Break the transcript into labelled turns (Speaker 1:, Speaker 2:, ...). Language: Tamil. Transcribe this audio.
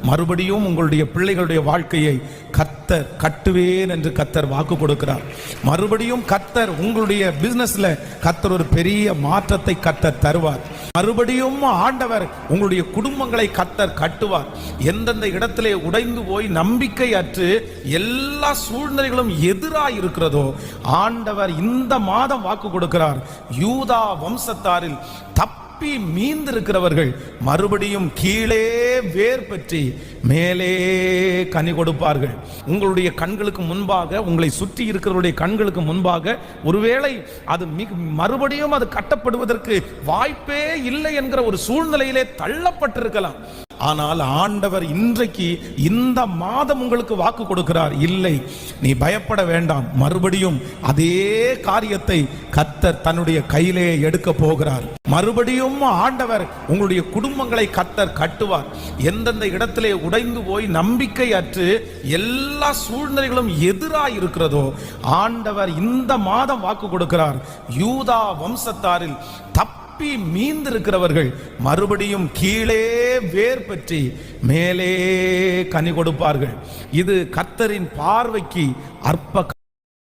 Speaker 1: மறுபடியும் உங்களுடைய பிள்ளைகளுடைய வாழ்க்கையை கர்த்தர் கட்டுவேன் என்று கர்த்தர் வாக்கு கொடுக்கிறார். மறுபடியும் கர்த்தர் உங்களுடைய பிசினஸ்ல கர்த்தர் ஒரு பெரிய மாற்றத்தை கர்த்தர் தருவார். மறுபடியும் ஆண்டவர் உங்களுடைய குடும்பங்களை கர்த்தர் கட்டுவார். எந்தெந்த இடத்திலே உடைந்து போய் நம்பிக்கை அற்று எல்லா சூழ்நிலைகளும் எதிராக இருக்கிறதோ ஆண்டவர் இந்த மாதம் வாக்கு கொடுக்கிறார். யூதா வம்சத்தாரில் மீந்திருக்கிறவர்கள் மறுபடியும் கீழே வேர் பெற்றி மேலே கனி கொடுப்பார்கள். உங்களுடைய கண்களுக்கு முன்பாக, உங்களை சுற்றி இருக்கிறவருடைய கண்களுக்கு முன்பாக ஒருவேளை அது மறுபடியும் அது கட்டப்படுவதற்கு வாய்ப்பே இல்லை என்கிற ஒரு சூழ்நிலையிலே தள்ளப்பட்டிருக்கலாம். ஆனால் ஆண்டவர் இன்றைக்கு இந்த மாதம் உங்களுக்கு வாக்கு கொடுக்கிறார். இல்லை, நீ பயப்பட வேண்டாம், மறுபடியும் அதே காரியத்தை கர்த்தர் தன்னுடைய கையிலே எடுக்க போகிறார். மறுபடியும் ஆண்டவர் உங்களுடைய குடும்பங்களை கர்த்தர் கட்டுவார். எந்தெந்த இடத்திலே உடைந்து போய் நம்பிக்கை அற்று எல்லா சூழ்நிலைகளும் எதிராக இருக்கிறதோ ஆண்டவர் இந்த மாதம் வாக்கு கொடுக்கிறார். யூதா வம்சத்தாரில் மீந்திருக்கிறவர்கள் மறுபடியும் கீழே வேர் பெற்றி மேலே கனி கொடுப்பார்கள். இது கர்த்தரின் பார்வைக்கு அற்ப